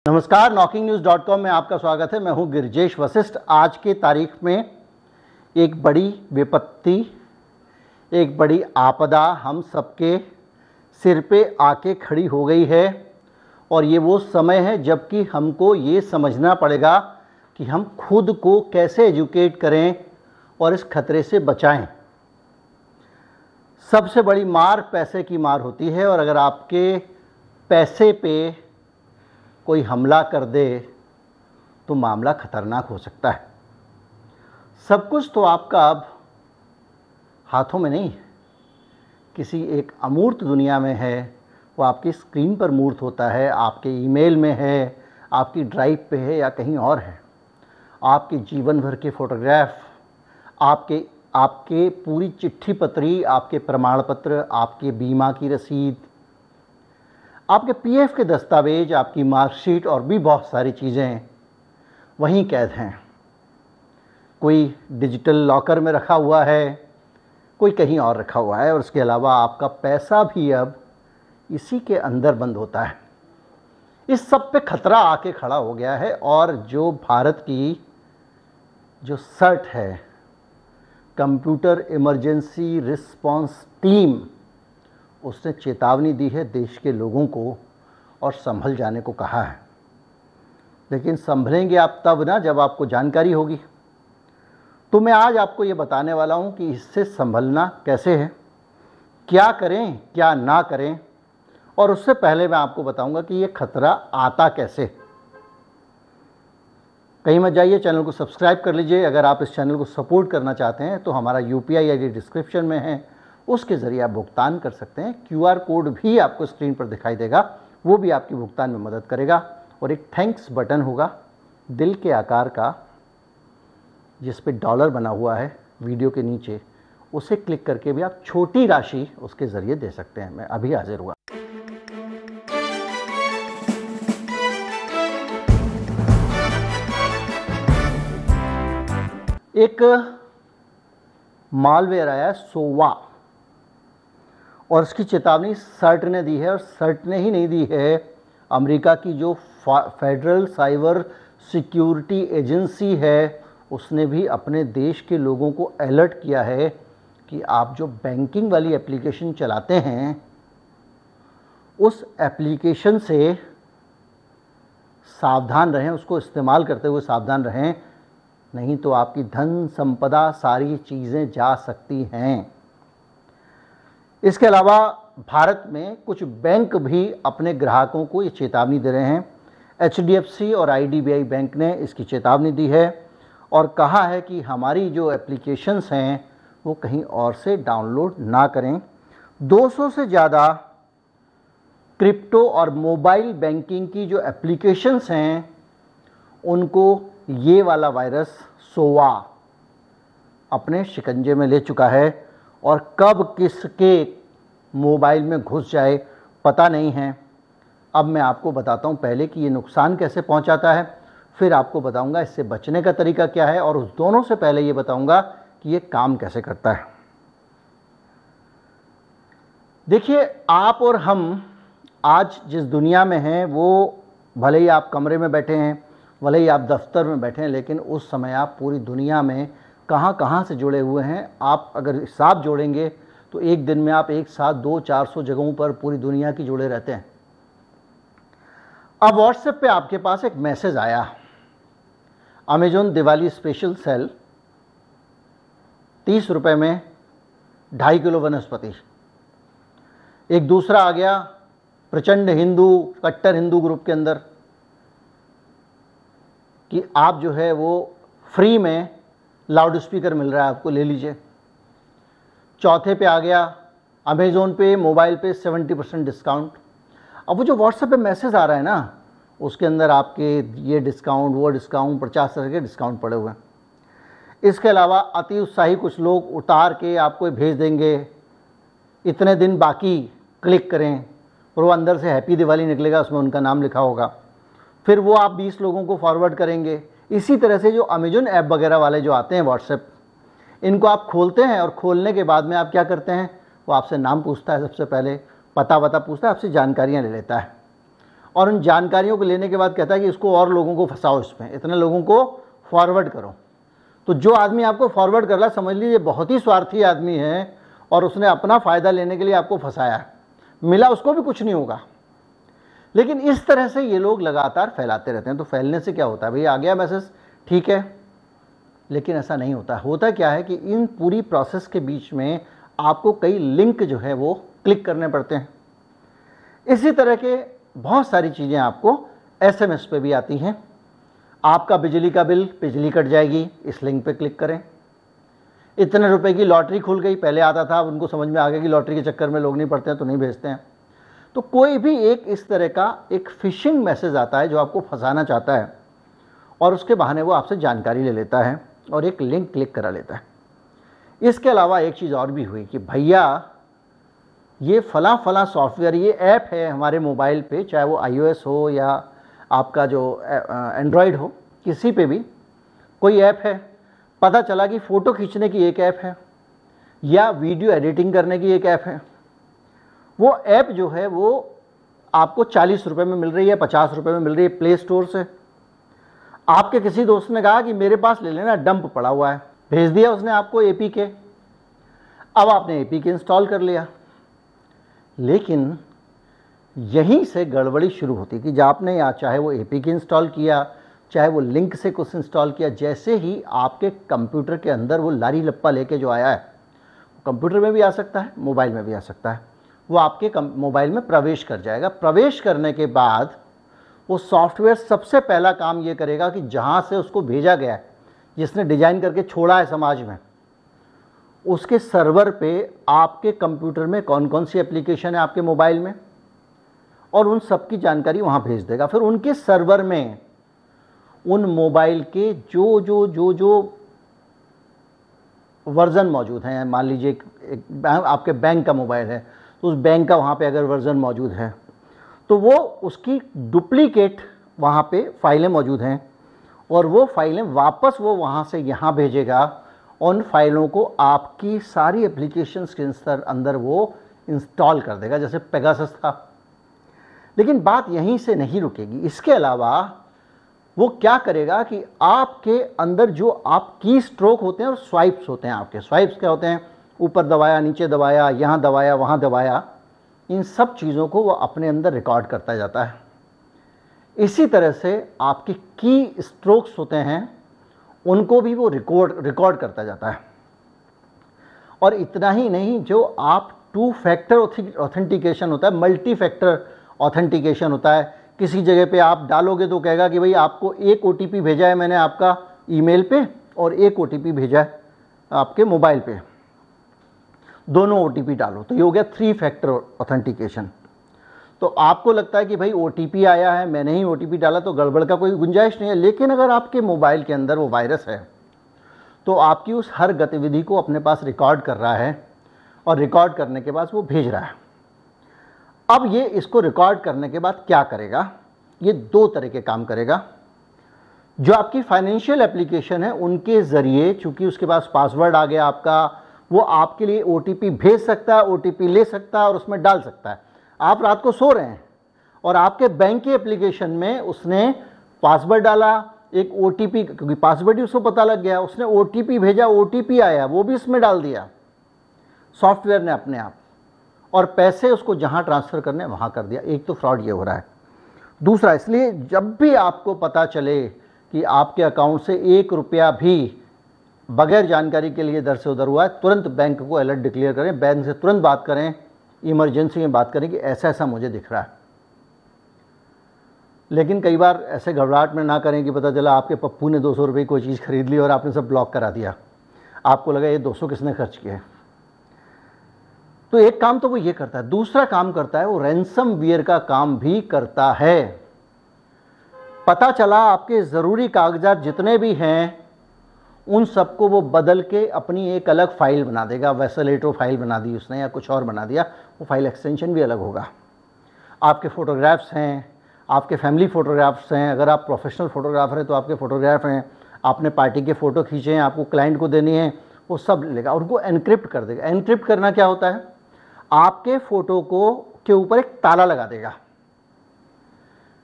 नमस्कार, knocking-news.com में आपका स्वागत है। मैं हूं गिरिजेश वशिष्ठ। आज की तारीख में एक बड़ी विपत्ति, एक बड़ी आपदा हम सबके सिर पे आके खड़ी हो गई है और ये वो समय है जबकि हमको ये समझना पड़ेगा कि हम खुद को कैसे एजुकेट करें और इस खतरे से बचाएं। सबसे बड़ी मार पैसे की मार होती है और अगर आपके पैसे पे कोई हमला कर दे तो मामला खतरनाक हो सकता है। सब कुछ तो आपका अब हाथों में नहीं, किसी एक अमूर्त दुनिया में है। वो आपकी स्क्रीन पर मूर्त होता है, आपके ईमेल में है, आपकी ड्राइव पे है या कहीं और है। आपके जीवन भर के फोटोग्राफ, आपके पूरी चिट्ठी पत्री, आपके प्रमाण पत्र, आपके बीमा की रसीद, आपके पीएफ के दस्तावेज, आपकी मार्कशीट और भी बहुत सारी चीज़ें वहीं कैद हैं। कोई डिजिटल लॉकर में रखा हुआ है, कोई कहीं और रखा हुआ है और उसके अलावा आपका पैसा भी अब इसी के अंदर बंद होता है। इस सब पे खतरा आके खड़ा हो गया है और जो भारत की जो सर्ट है, कंप्यूटर इमरजेंसी रिस्पांस टीम, उसने चेतावनी दी है देश के लोगों को और संभल जाने को कहा है। लेकिन संभलेंगे आप तब ना जब आपको जानकारी होगी। तो मैं आज आपको ये बताने वाला हूँ कि इससे संभलना कैसे है, क्या करें क्या ना करें, और उससे पहले मैं आपको बताऊंगा कि ये खतरा आता कैसे। कहीं मत जाइए, चैनल को सब्सक्राइब कर लीजिए। अगर आप इस चैनल को सपोर्ट करना चाहते हैं तो हमारा UPI ID डिस्क्रिप्शन में है, उसके ज़रिए आप भुगतान कर सकते हैं। QR कोड भी आपको स्क्रीन पर दिखाई देगा, वो भी आपकी भुगतान में मदद करेगा। और एक थैंक्स बटन होगा दिल के आकार का, जिस पे डॉलर बना हुआ है वीडियो के नीचे, उसे क्लिक करके भी आप छोटी राशि उसके ज़रिए दे सकते हैं। मैं अभी हाजिर हुआ। एक मालवेयर आया है सोवा और उसकी चेतावनी सर्ट ने दी है। और सर्ट ने ही नहीं दी है, अमेरिका की जो फेडरल साइबर सिक्योरिटी एजेंसी है उसने भी अपने देश के लोगों को अलर्ट किया है कि आप जो बैंकिंग वाली एप्लीकेशन चलाते हैं उस एप्लीकेशन से सावधान रहें, उसको इस्तेमाल करते हुए सावधान रहें, नहीं तो आपकी धन संपदा सारी चीज़ें जा सकती हैं। इसके अलावा भारत में कुछ बैंक भी अपने ग्राहकों को ये चेतावनी दे रहे हैं। HDFC और IDBI बैंक ने इसकी चेतावनी दी है और कहा है कि हमारी जो एप्लीकेशंस हैं वो कहीं और से डाउनलोड ना करें। 200 से ज़्यादा क्रिप्टो और मोबाइल बैंकिंग की जो एप्लीकेशंस हैं उनको ये वाला वायरस सोवा अपने शिकंजे में ले चुका है और कब किसके मोबाइल में घुस जाए पता नहीं है। अब मैं आपको बताता हूँ पहले कि ये नुकसान कैसे पहुँचाता है, फिर आपको बताऊँगा इससे बचने का तरीका क्या है, और उस दोनों से पहले ये बताऊँगा कि ये काम कैसे करता है। देखिए, आप और हम आज जिस दुनिया में हैं वो भले ही आप कमरे में बैठे हैं, भले ही आप दफ्तर में बैठे हैं, लेकिन उस समय आप पूरी दुनिया में कहाँ कहाँ से जुड़े हुए हैं। आप अगर हिसाब जोड़ेंगे तो एक दिन में आप एक साथ 200-400 जगहों पर पूरी दुनिया की जुड़े रहते हैं। अब व्हाट्सएप पे आपके पास एक मैसेज आया, अमेजॉन दिवाली स्पेशल सेल, 30 रुपये में 2.5 किलो वनस्पति। एक दूसरा आ गया प्रचंड हिंदू, कट्टर हिंदू ग्रुप के अंदर कि आप जो है वो फ्री में लाउड स्पीकर मिल रहा है, आपको ले लीजिए। चौथे पे आ गया अमेज़ोन पे मोबाइल पे 70% डिस्काउंट। अब वो जो व्हाट्सएप पे मैसेज आ रहा है ना, उसके अंदर आपके ये डिस्काउंट वो डिस्काउंट 50 तरह के डिस्काउंट पड़े हुए हैं। इसके अलावा अति उत्साही कुछ लोग उतार के आपको भेज देंगे, इतने दिन बाकी, क्लिक करें, और वो अंदर से हैप्पी दिवाली निकलेगा, उसमें उनका नाम लिखा होगा। फिर वो आप 20 लोगों को फॉरवर्ड करेंगे। इसी तरह से जो अमेजॉन ऐप वगैरह वाले जो आते हैं व्हाट्सएप, इनको आप खोलते हैं और खोलने के बाद में आप क्या करते हैं, वो आपसे नाम पूछता है, सबसे पहले पता वता पूछता है, आपसे जानकारियाँ ले लेता है और उन जानकारियों को लेने के बाद कहता है कि इसको और लोगों को फंसाओ, इसमें इतने लोगों को फॉरवर्ड करो। तो जो आदमी आपको फॉरवर्ड कर रहा है, समझ लीजिए बहुत ही स्वार्थी आदमी है और उसने अपना फ़ायदा लेने के लिए आपको फंसाया। मिला उसको भी कुछ नहीं होगा। लेकिन इस तरह से ये लोग लगातार फैलाते रहते हैं। तो फैलने से क्या होता है, भाई आ गया मैसेज, ठीक है, लेकिन ऐसा नहीं होता। होता क्या है कि इन पूरी प्रोसेस के बीच में आपको कई लिंक जो है वो क्लिक करने पड़ते हैं। इसी तरह के बहुत सारी चीज़ें आपको SMS पे भी आती हैं। आपका बिजली का बिल, बिजली कट जाएगी, इस लिंक पे क्लिक करें। इतने रुपए की लॉटरी खुल गई, पहले आता था, अब उनको समझ में आ गया कि लॉटरी के चक्कर में लोग नहीं पड़ते हैं तो नहीं भेजते हैं। तो कोई भी एक इस तरह का एक फिशिंग मैसेज आता है जो आपको फंसाना चाहता है और उसके बहाने वो आपसे जानकारी ले लेता है और एक लिंक क्लिक करा लेता है। इसके अलावा एक चीज़ और भी हुई कि भैया ये फला सॉफ्टवेयर, ये ऐप है हमारे मोबाइल पे, चाहे वो iOS हो या आपका जो एंड्रॉयड हो, किसी पे भी कोई ऐप है। पता चला कि फ़ोटो खींचने की एक ऐप है या वीडियो एडिटिंग करने की एक ऐप है। वो ऐप जो है वो आपको 40 रुपये में मिल रही है, 50 रुपये में मिल रही है प्ले स्टोर से। आपके किसी दोस्त ने कहा कि मेरे पास ले लेना, डंप पड़ा हुआ है, भेज दिया उसने आपको APK। अब आपने APK इंस्टॉल कर लिया, लेकिन यहीं से गड़बड़ी शुरू होती कि जब आपने या चाहे वो APK इंस्टॉल किया, चाहे वो लिंक से कुछ इंस्टॉल किया, जैसे ही आपके कंप्यूटर के अंदर वो लारी लप्पा लेके जो आया है, कंप्यूटर में भी आ सकता है, मोबाइल में भी आ सकता है, वो आपके मोबाइल में प्रवेश कर जाएगा। प्रवेश करने के बाद वो सॉफ्टवेयर सबसे पहला काम ये करेगा कि जहाँ से उसको भेजा गया है, जिसने डिज़ाइन करके छोड़ा है समाज में, उसके सर्वर पे आपके कंप्यूटर में कौन कौन सी एप्लीकेशन है आपके मोबाइल में, और उन सब की जानकारी वहाँ भेज देगा। फिर उनके सर्वर में उन मोबाइल के जो वर्ज़न मौजूद हैं, मान लीजिए आपके बैंक का मोबाइल है तो उस बैंक का वहाँ पे अगर वर्ज़न मौजूद है तो वो उसकी डुप्लीकेट वहाँ पे फाइलें मौजूद हैं और वो फाइलें वापस वो वहाँ से यहाँ भेजेगा। उन फाइलों को आपकी सारी एप्लीकेशंस के अंदर वो इंस्टॉल कर देगा, जैसे पेगासस था। लेकिन बात यहीं से नहीं रुकेगी। इसके अलावा वो क्या करेगा कि आपके अंदर जो आप की स्ट्रोक होते हैं और स्वाइप्स होते हैं, आपके स्वाइप्स क्या होते हैं, ऊपर दबाया, नीचे दबाया, यहाँ दबाया, वहाँ दबाया, इन सब चीज़ों को वो अपने अंदर रिकॉर्ड करता जाता है। इसी तरह से आपके की स्ट्रोक्स होते हैं, उनको भी वो रिकॉर्ड करता जाता है। और इतना ही नहीं, जो आप 2 फैक्टर ऑथेंटिकेशन होता है, मल्टी फैक्टर ऑथेंटिकेशन होता है। किसी जगह पे आप डालोगे तो कहेगा कि भाई आपको एक OTP भेजा है मैंने आपका ईमेल पे और एक OTP भेजा है आपके मोबाइल पे, दोनों OTP डालो, तो ये हो गया 3 फैक्टर ऑथेंटिकेशन। तो आपको लगता है कि भाई OTP आया है, मैंने ही OTP डाला, तो गड़बड़ का कोई गुंजाइश नहीं है। लेकिन अगर आपके मोबाइल के अंदर वो वायरस है तो आपकी उस हर गतिविधि को अपने पास रिकॉर्ड कर रहा है और रिकॉर्ड करने के बाद वो भेज रहा है। अब ये इसको रिकॉर्ड करने के बाद क्या करेगा, ये 2 तरह के काम करेगा। जो आपकी फाइनेंशियल एप्लीकेशन है उनके ज़रिए, चूँकि उसके पास पासवर्ड आ गया आपका, वो आपके लिए OTP भेज सकता है, OTP ले सकता है और उसमें डाल सकता है। आप रात को सो रहे हैं और आपके बैंक के एप्लीकेशन में उसने पासवर्ड डाला, एक OTP, क्योंकि पासवर्ड ही उसको पता लग गया, उसने OTP भेजा, OTP आया, वो भी इसमें डाल दिया सॉफ्टवेयर ने अपने आप, और पैसे उसको जहां ट्रांसफ़र करने वहां कर दिया। एक तो फ्रॉड ये हो रहा है। दूसरा, इसलिए जब भी आपको पता चले कि आपके अकाउंट से 1 रुपया भी बगैर जानकारी के लिए इधर से उधर हुआ है, तुरंत बैंक को अलर्ट डिक्लेयर करें, बैंक से तुरंत बात करें, इमरजेंसी में बात करें कि ऐसा ऐसा मुझे दिख रहा है। लेकिन कई बार ऐसे घबराहट में ना करें कि पता चला आपके पप्पू ने 200 रुपये की कोई चीज़ खरीद ली और आपने सब ब्लॉक करा दिया, आपको लगा ये 200 किसने खर्च किया। तो एक काम तो वो ये करता है। दूसरा काम करता है वो रैंसमवेयर का काम भी करता है। पता चला आपके ज़रूरी कागजात जितने भी हैं उन सबको वो बदल के अपनी एक अलग फाइल बना देगा। वेसलेटो फाइल बना दी उसने या कुछ और बना दिया, वो फाइल एक्सटेंशन भी अलग होगा। आपके फ़ोटोग्राफ्स हैं, आपके फैमिली फ़ोटोग्राफ्स हैं, अगर आप प्रोफेशनल फ़ोटोग्राफर हैं तो आपके फ़ोटोग्राफ हैं, आपने पार्टी के फ़ोटो खींचे हैं, आपको क्लाइंट को देनी है, वो सब लेगा और उनको एनक्रिप्ट कर देगा। एनक्रिप्ट करना क्या होता है, आपके फ़ोटो को के ऊपर एक ताला लगा देगा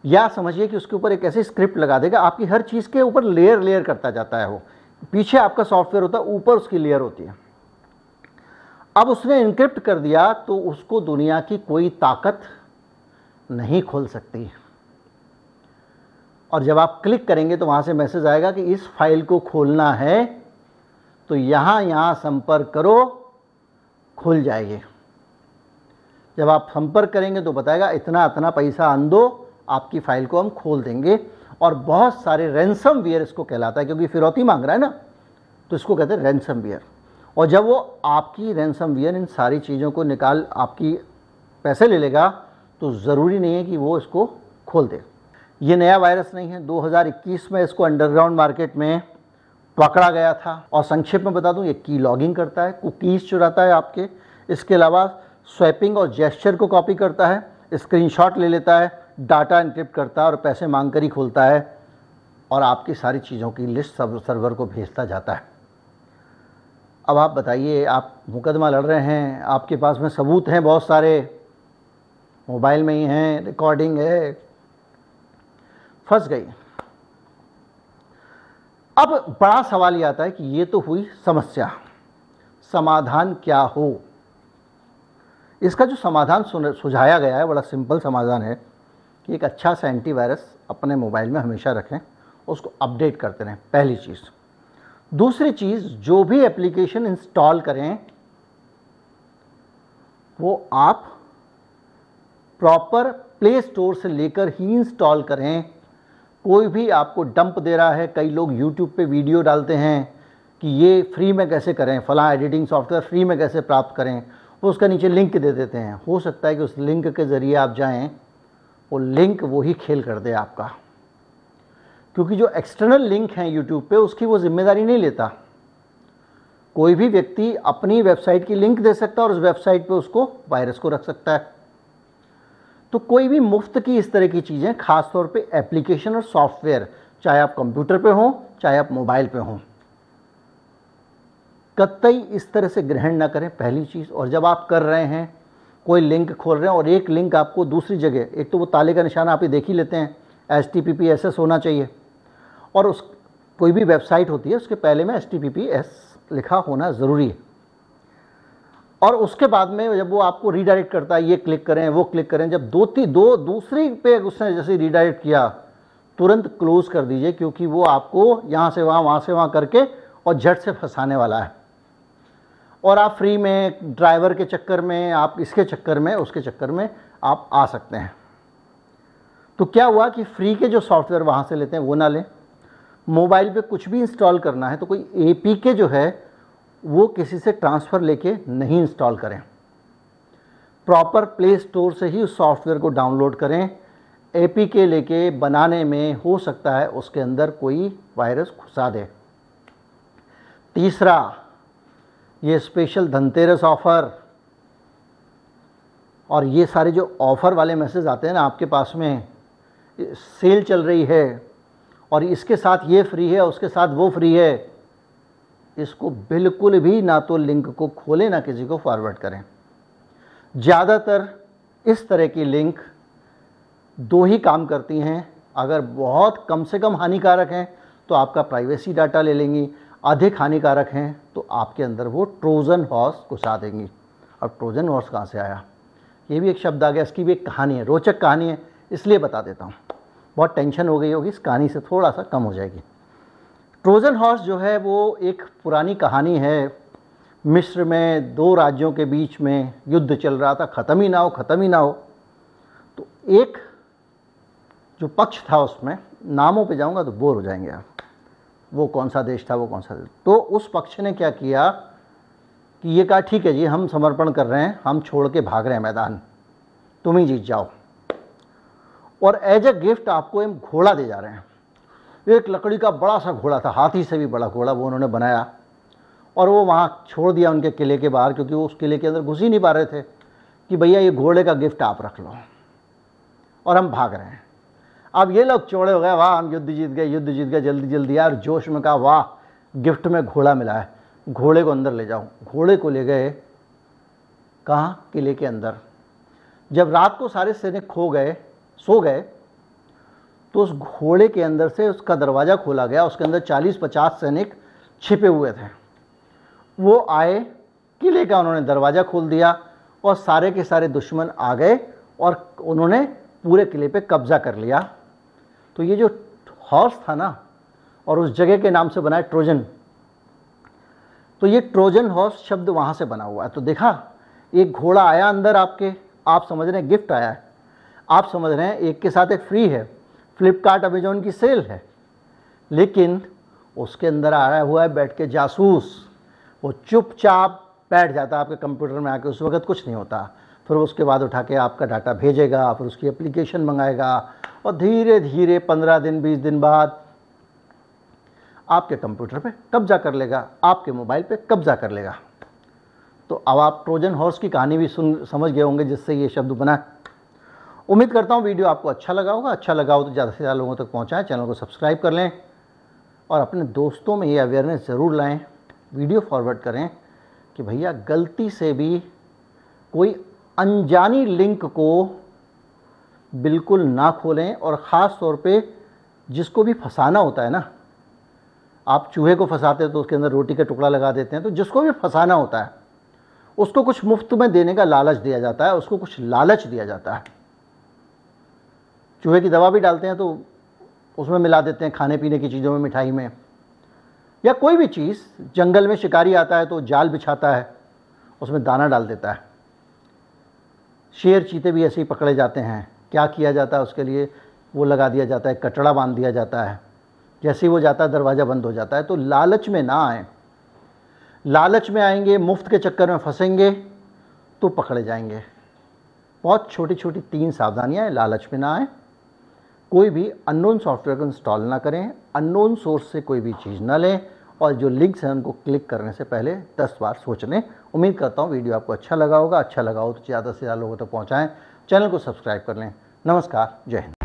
या समझिए कि उसके ऊपर एक ऐसी स्क्रिप्ट लगा देगा, आपकी हर चीज़ के ऊपर लेयर लेयर करता जाता है। वो पीछे आपका सॉफ्टवेयर होता है, ऊपर उसकी लेयर होती है। अब उसने इनक्रिप्ट कर दिया तो उसको दुनिया की कोई ताकत नहीं खोल सकती। और जब आप क्लिक करेंगे तो वहाँ से मैसेज आएगा कि इस फाइल को खोलना है तो यहाँ संपर्क करो, खुल जाएगी। जब आप संपर्क करेंगे तो बताएगा इतना इतना पैसा आन दो, आपकी फाइल को हम खोल देंगे। और बहुत सारे रैंसमवेयर इसको कहलाता है, क्योंकि फिरौती मांग रहा है ना, तो इसको कहते हैं रैंसमवेयर। और जब वो आपकी रैंसमवेयर इन सारी चीज़ों को निकाल आपकी पैसे ले लेगा तो ज़रूरी नहीं है कि वो इसको खोल दे। ये नया वायरस नहीं है, 2021 में इसको अंडरग्राउंड मार्केट में पकड़ा गया था। और संक्षेप में बता दूं, ये की लॉगिंग करता है, कुकीज़ चुराता है आपके, इसके अलावा स्वैपिंग और जेस्चर को कॉपी करता है, स्क्रीनशॉट ले लेता है, डाटा इनक्रिप्ट करता है और पैसे मांग कर ही खोलता है, और आपकी सारी चीज़ों की लिस्ट सर्वर को भेजता जाता है। अब आप बताइए, आप मुकदमा लड़ रहे हैं, आपके पास में सबूत हैं बहुत सारे, मोबाइल में ही हैं, रिकॉर्डिंग है, फंस गई। अब बड़ा सवाल ये आता है कि ये तो हुई समस्या, समाधान क्या हो। इसका जो समाधान सुझाया गया है बड़ा सिंपल समाधान है कि एक अच्छा सा एंटीवायरस अपने मोबाइल में हमेशा रखें, उसको अपडेट करते रहें, पहली चीज़। दूसरी चीज़, जो भी एप्लीकेशन इंस्टॉल करें वो आप प्रॉपर प्ले स्टोर से लेकर ही इंस्टॉल करें। कोई भी आपको डंप दे रहा है, कई लोग यूट्यूब पे वीडियो डालते हैं कि ये फ्री में कैसे करें, फलां एडिटिंग सॉफ्टवेयर फ्री में कैसे प्राप्त करें, वो उसका नीचे लिंक दे देते हैं। हो सकता है कि उस लिंक के ज़रिए आप जाएं, वो लिंक वही खेल कर दे आपका, क्योंकि जो एक्सटर्नल लिंक हैं यूट्यूब पे उसकी वो जिम्मेदारी नहीं लेता। कोई भी व्यक्ति अपनी वेबसाइट की लिंक दे सकता है और उस वेबसाइट पे उसको वायरस को रख सकता है। तो कोई भी मुफ्त की इस तरह की चीज़ें, ख़ास तौर पे एप्लीकेशन और सॉफ्टवेयर, चाहे आप कंप्यूटर पे हों चाहे आप मोबाइल पे हों, कतई इस तरह से ग्रहण ना करें, पहली चीज़। और जब आप कर रहे हैं, कोई लिंक खोल रहे हैं और एक लिंक आपको दूसरी जगह, एक तो वो ताले का निशान आप ही देख ही लेते हैं, HTTPS होना चाहिए, और उस कोई भी वेबसाइट होती है उसके पहले में HTTPS लिखा होना ज़रूरी है। और उसके बाद में जब वो आपको रीडायरेक्ट करता है, ये क्लिक करें वो क्लिक करें, जब दूसरी पे उसने जैसे रीडायरेक्ट किया तुरंत क्लोज़ कर दीजिए, क्योंकि वो आपको यहाँ से वहाँ करके और झट से फंसाने वाला है। और आप फ्री में, ड्राइवर के चक्कर में, आप इसके चक्कर में, उसके चक्कर में आप आ सकते हैं। तो क्या हुआ कि फ्री के जो सॉफ्टवेयर वहाँ से लेते हैं वो ना लें। मोबाइल पे कुछ भी इंस्टॉल करना है तो कोई APK जो है वो किसी से ट्रांसफ़र लेके नहीं इंस्टॉल करें, प्रॉपर प्ले स्टोर से ही उस सॉफ्टवेयर को डाउनलोड करें। APK लेके बनाने में हो सकता है उसके अंदर कोई वायरस घुसा दे। तीसरा, ये स्पेशल धनतेरस ऑफ़र और ये सारे जो ऑफ़र वाले मैसेज आते हैं ना आपके पास में, सेल चल रही है और इसके साथ ये फ्री है, उसके साथ वो फ्री है, इसको बिल्कुल भी ना तो लिंक को खोलें ना किसी को फॉरवर्ड करें। ज़्यादातर इस तरह की लिंक दो ही काम करती हैं, अगर बहुत कम से कम हानिकारक हैं तो आपका प्राइवेसी डाटा ले लेंगी, अधिक हानिकारक हैं तो आपके अंदर वो ट्रोजन हॉर्स घुसा देंगी। अब ट्रोजन हॉर्स कहाँ से आया, ये भी एक शब्द आ गया, इसकी भी एक कहानी है, रोचक कहानी है, इसलिए बता देता हूँ। बहुत टेंशन हो गई होगी, इस कहानी से थोड़ा सा कम हो जाएगी। ट्रोजन हॉर्स जो है वो एक पुरानी कहानी है। मिस्र में दो राज्यों के बीच में युद्ध चल रहा था, ख़त्म ही ना हो। तो एक जो पक्ष था, उसमें नामों पे जाऊंगा तो बोर हो जाएंगे आप, वो कौन सा देश था, वो कौन सा देश। तो उस पक्ष ने क्या किया कि ये कहा ठीक है जी, हम समर्पण कर रहे हैं, हम छोड़ के भाग रहे हैं मैदान, तुम ही जीत जाओ, और एज ए गिफ्ट आपको एक घोड़ा दे जा रहे हैं। एक लकड़ी का बड़ा सा घोड़ा था, हाथी से भी बड़ा घोड़ा, वो उन्होंने बनाया और वो वहाँ छोड़ दिया उनके किले के बाहर, क्योंकि वो उस किले के अंदर घुस ही नहीं पा रहे थे, कि भैया ये घोड़े का गिफ्ट आप रख लो और हम भाग रहे हैं। अब ये लोग चौड़े हो गए, वाह हम युद्ध जीत गए, जल्दी यार, जोश में कहा वाह गिफ्ट में घोड़ा मिला है, घोड़े को अंदर ले जाओ। घोड़े को ले गए कहाँ, किले के अंदर। जब रात को सारे सैनिक सो गए तो उस घोड़े के अंदर से उसका दरवाज़ा खोला गया, उसके अंदर 40-50 सैनिक छिपे हुए थे। वो आए, किले का उन्होंने दरवाज़ा खोल दिया और सारे के सारे दुश्मन आ गए और उन्होंने पूरे किले पे कब्ज़ा कर लिया। तो ये जो हॉर्स था ना, और उस जगह के नाम से बना है ट्रोजन, तो ये ट्रोजन हॉर्स शब्द वहाँ से बना हुआ है। तो देखा, एक घोड़ा आया अंदर आपके, आप समझ रहे हैं गिफ्ट आया है, आप समझ रहे हैं एक के साथ एक फ्री है, फ्लिपकार्ट अमेजोन की सेल है, लेकिन उसके अंदर आया हुआ है बैठ के जासूस। वो चुपचाप बैठ जाता है आपके कंप्यूटर में आके, उस वक्त कुछ नहीं होता, फिर उसके बाद उठा के आपका डाटा भेजेगा, फिर उसकी एप्लीकेशन मंगाएगा और धीरे धीरे 15 दिन 20 दिन बाद आपके कंप्यूटर पे कब्जा कर लेगा, आपके मोबाइल पे कब्जा कर लेगा। तो अब आप ट्रोजन हॉर्स की कहानी भी समझ गए होंगे जिससे ये शब्द बना। उम्मीद करता हूँ वीडियो आपको अच्छा लगा होगा। अच्छा लगा हो तो ज़्यादा से ज़्यादा लोगों तक पहुँचाएँ, चैनल को सब्सक्राइब कर लें और अपने दोस्तों में ये अवेयरनेस ज़रूर लाएँ, वीडियो फॉरवर्ड करें कि भैया गलती से भी कोई अनजानी लिंक को बिल्कुल ना खोलें। और ख़ास तौर पे जिसको भी फंसाना होता है ना, आप चूहे को फंसाते हैं तो उसके अंदर रोटी का टुकड़ा लगा देते हैं, तो जिसको भी फंसाना होता है उसको कुछ मुफ्त में देने का लालच दिया जाता है, उसको कुछ लालच दिया जाता है। चूहे की दवा भी डालते हैं तो उसमें मिला देते हैं, खाने पीने की चीज़ों में, मिठाई में, या कोई भी चीज़। जंगल में शिकारी आता है तो जाल बिछाता है, उसमें दाना डाल देता है। शेर चीते भी ऐसे ही पकड़े जाते हैं, क्या किया जाता है उसके लिए, वो लगा दिया जाता है, कटड़ा बांध दिया जाता है, जैसे ही वो जाता है दरवाज़ा बंद हो जाता है। तो लालच में ना आए, लालच में आएंगे, मुफ्त के चक्कर में फंसेंगे तो पकड़े जाएंगे। बहुत छोटी छोटी 3 सावधानियाँ हैं, लालच में ना आए, कोई भी अननोन सॉफ्टवेयर को इंस्टॉल ना करें, अननोन सोर्स से कोई भी चीज़ ना लें, और जो लिंक्स हैं उनको क्लिक करने से पहले 10 बार सोच लें। उम्मीद करता हूँ वीडियो आपको अच्छा लगा होगा। अच्छा लगा हो तो ज़्यादा से ज़्यादा लोगों तक पहुँचाएँ, चैनल को सब्सक्राइब कर लें। नमस्कार, जय हिंद।